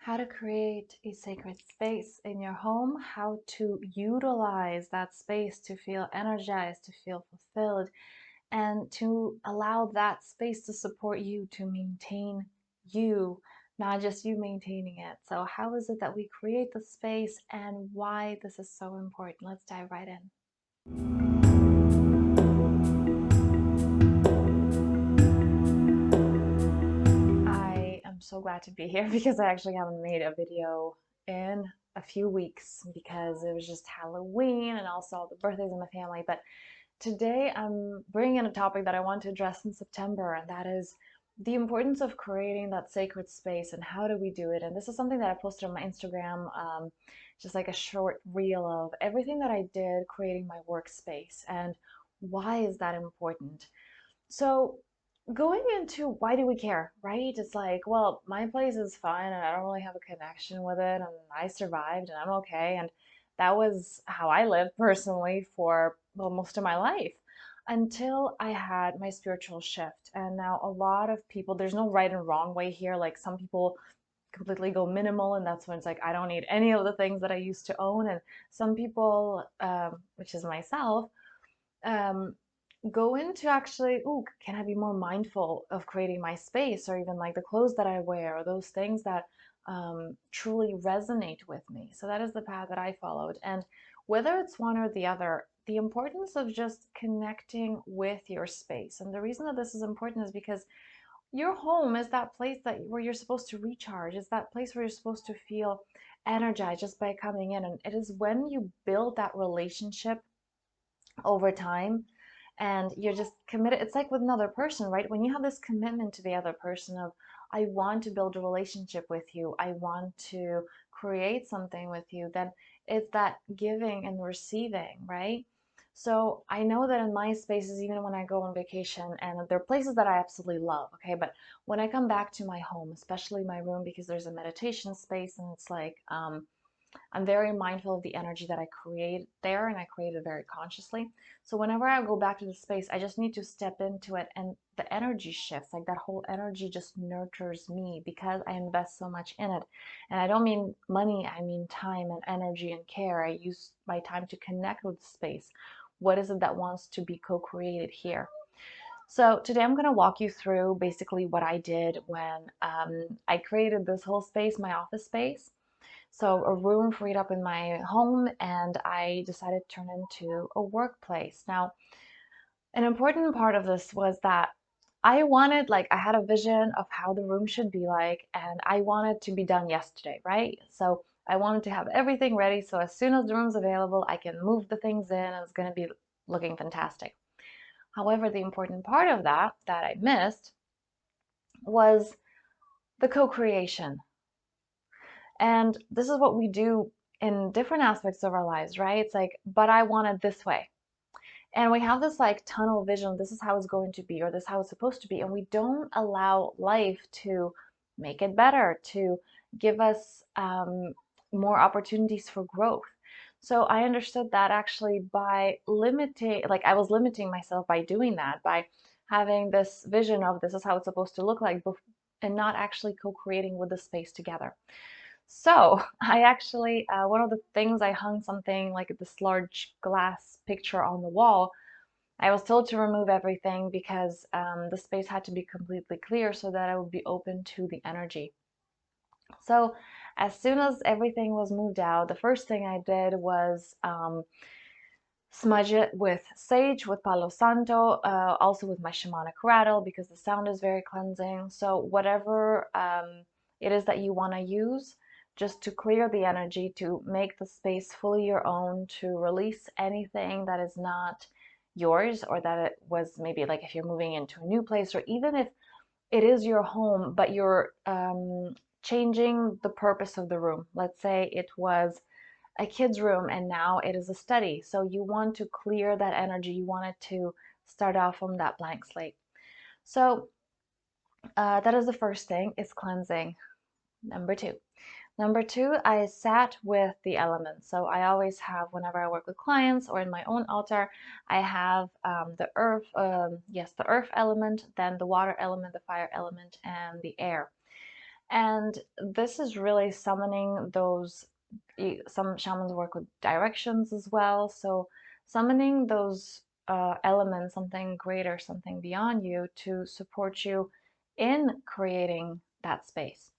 How to create a sacred space in your home, how to utilize that space to feel energized, to feel fulfilled, and to allow that space to support you to maintain you, not just you maintaining it. So, how is it that we create the space and why this is so important? Let's dive right in. I am so glad to be here because I actually haven't made a video in a few weeks because it was just Halloween and also all the birthdays in my family. But today I'm bringing in a topic that I want to address in September, and that is the importance of creating that sacred space and how do we do it. And this is something that I posted on my Instagram, just like a short reel of everything that I did creating my workspace and why is that important. So, going into why do we care, right? It's like, well, my place is fine and I don't really have a connection with it, and I survived and I'm okay. And that was how I lived personally for, well, most of my life until I had my spiritual shift. And now a lot of people, there's no right and wrong way here. Like some people completely go minimal, and that's when it's like, I don't need any of the things that I used to own. And some people, which is myself, um, go into actually, oh, can I be more mindful of creating my space, or even like the clothes that I wear, or those things that truly resonate with me. So that is the path that I followed. And whether it's one or the other, the importance of just connecting with your space. And the reason that this is important is because your home is that place that where you're supposed to recharge. It's that place where you're supposed to feel energized just by coming in. And it is when you build that relationship over time and you're just committed. It's like with another person, right? When you have this commitment to the other person of, I want to build a relationship with you, I want to create something with you, then it's that giving and receiving, right? So I know that in my spaces, even when I go on vacation, and there are places that I absolutely love, okay, but when I come back to my home, especially my room, because there's a meditation space, and it's like I'm very mindful of the energy that I create there, and I create it very consciously. So whenever I go back to the space, I just need to step into it, and the energy shifts. Like that whole energy just nurtures me because I invest so much in it. And I don't mean money, I mean time and energy and care. I use my time to connect with the space. What is it that wants to be co-created here? So today I'm going to walk you through basically what I did when I created this whole space, my office space. So a room freed up in my home, and I decided to turn into a workplace. Now, an important part of this was that I wanted, like, I had a vision of how the room should be like, and I wanted to be done yesterday, right? So I wanted to have everything ready, so as soon as the room's available, I can move the things in, and it's going to be looking fantastic. However, the important part of that I missed was the co-creation. And this is what we do in different aspects of our lives, right? It's like, but I want it this way. And we have this like tunnel vision, this is how it's going to be, or this is how it's supposed to be. And we don't allow life to make it better, to give us more opportunities for growth. So I understood that actually by limiting, like I was limiting myself by doing that, by having this vision of this is how it's supposed to look like, and not actually co-creating with the space together. So I actually, one of the things I hung something like this large glass picture on the wall. I was told to remove everything because the space had to be completely clear so that I would be open to the energy. So as soon as everything was moved out, the first thing I did was smudge it with sage, with Palo Santo, also with my shamanic rattle because the sound is very cleansing. So whatever it is that you want to use, just to clear the energy, to make the space fully your own, to release anything that is not yours, or that it was maybe like if you're moving into a new place, or even if it is your home, but you're changing the purpose of the room. Let's say it was a kid's room and now it is a study. So you want to clear that energy. You want it to start off from that blank slate. So that is the first thing, is cleansing. Number two. Number two, I sat with the elements. So I always have, whenever I work with clients or in my own altar, I have the earth, yes, the earth element, then the water element, the fire element, and the air. And this is really summoning those, some shamans work with directions as well. So summoning those elements, something greater, something beyond you to support you in creating that space.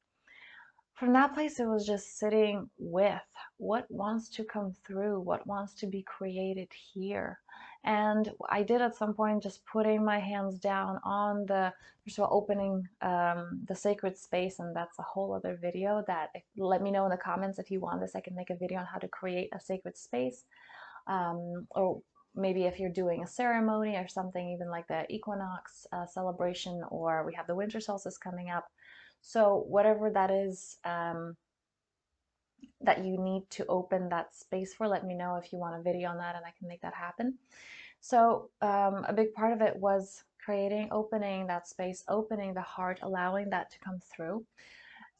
From that place, it was just sitting with what wants to come through, what wants to be created here. And I did at some point just putting my hands down on the, first of all, opening the sacred space, and that's a whole other video that, let me know in the comments if you want this. I can make a video on how to create a sacred space, or maybe if you're doing a ceremony or something, even like the equinox celebration, or we have the winter solstice coming up. So whatever that is that you need to open that space for, let me know if you want a video on that and I can make that happen. So a big part of it was creating, opening that space, opening the heart, allowing that to come through.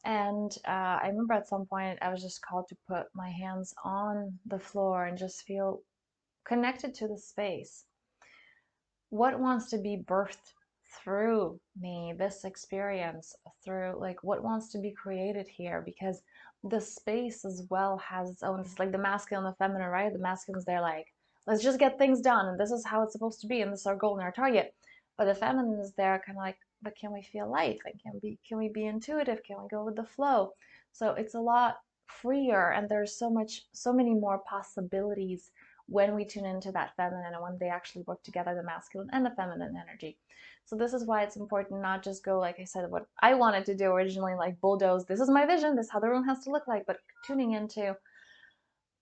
And I remember at some point I was just called to put my hands on the floor and just feel connected to the space. What wants to be birthed through me, this experience, through like what wants to be created here? Because the space as well has its own, it's like the masculine and the feminine, right? The masculines, they're like, let's just get things done, and this is how it's supposed to be, and this is our goal and our target. But the feminine is there kind of like, but can we feel life? And can we be intuitive? Can we go with the flow? So it's a lot freer, and there's so many more possibilities when we tune into that feminine and when they actually work together, the masculine and the feminine energy. So this is why it's important not just go, like I said, what I wanted to do originally, like bulldoze, this is my vision, this is how the room has to look like, but tuning into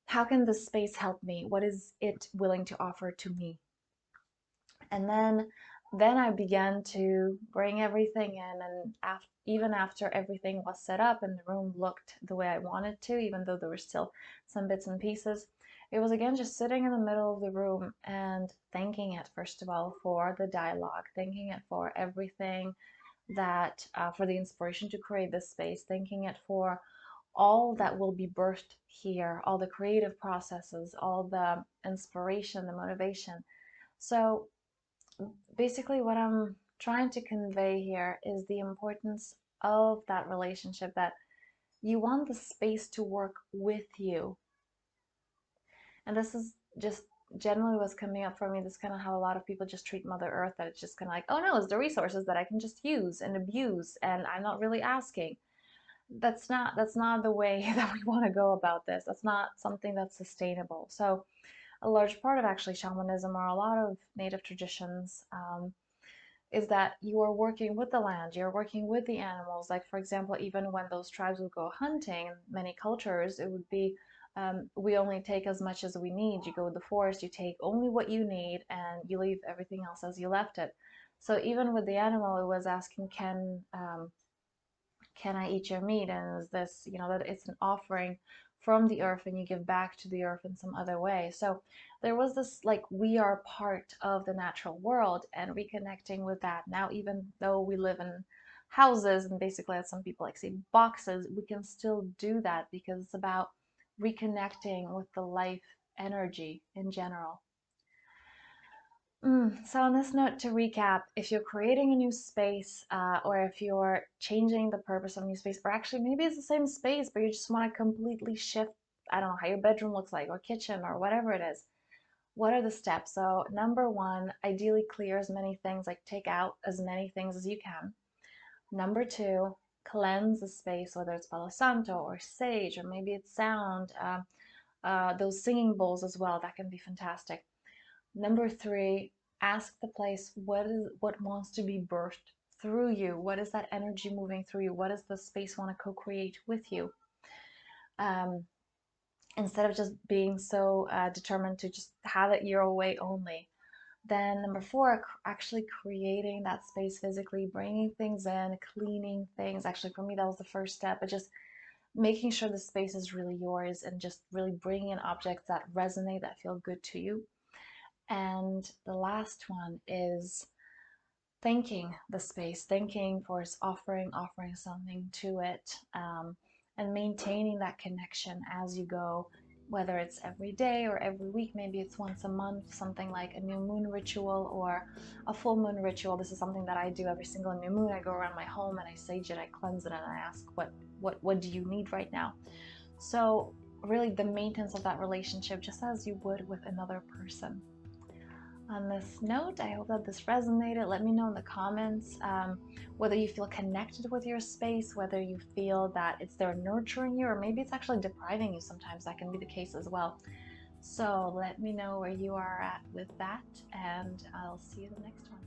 how can this space help me? What is it willing to offer to me? And then I began to bring everything in, and even after everything was set up and the room looked the way I wanted to, even though there were still some bits and pieces, it was again just sitting in the middle of the room and thanking it, first of all, for the dialogue, thanking it for everything that, for the inspiration to create this space, thanking it for all that will be birthed here, all the creative processes, all the inspiration, the motivation. So basically what I'm trying to convey here is the importance of that relationship, that you want the space to work with you. And this is just generally what's coming up for me. This is kind of how a lot of people just treat Mother Earth, that it's just kind of like, oh no, it's the resources that I can just use and abuse, and I'm not really asking. That's not the way that we want to go about this. That's not something that's sustainable. So a large part of actually shamanism, or a lot of native traditions, is that you are working with the land, you're working with the animals. Like, for example, even when those tribes would go hunting, in many cultures, it would be, we only take as much as we need. You go to the forest, you take only what you need, and you leave everything else as you left it. So even with the animal, it was asking, can I eat your meat? And is this, that it's an offering from the earth and you give back to the earth in some other way. So there was this, like, we are part of the natural world, and reconnecting with that. Now, even though we live in houses and basically, as some people like say, boxes, we can still do that because it's about reconnecting with the life energy in general. So on this note, to recap, if you're creating a new space, or if you're changing the purpose of a new space, or actually maybe it's the same space, but you just want to completely shift, I don't know, how your bedroom looks like, or kitchen, or whatever it is, what are the steps? So number one, ideally clear as many things, like take out as many things as you can. Number two, cleanse the space, whether it's Palo Santo or sage, or maybe it's sound, those singing bowls as well, that can be fantastic. Number three, ask the place what wants to be birthed through you. What is that energy moving through you? What does the space want to co-create with you? Um, Instead of just being so determined to just have it your way only. Then number four, actually creating that space physically, bringing things in, cleaning things. Actually, for me, that was the first step, but just making sure the space is really yours, and just really bringing in objects that resonate, that feel good to you. And the last one is thanking the space, thanking for its offering something to it, and maintaining that connection as you go whether it's every day or every week, maybe it's once a month, something like a new moon ritual or a full moon ritual. This is something that I do every single new moon. I go around my home and I sage it, I cleanse it, and I ask what do you need right now. So really the maintenance of that relationship, just as you would with another person. On this note, I hope that this resonated. Let me know in the comments whether you feel connected with your space, whether you feel that it's there nurturing you, or maybe it's actually depriving you sometimes. That can be the case as well. So let me know where you are at with that, and I'll see you in the next one.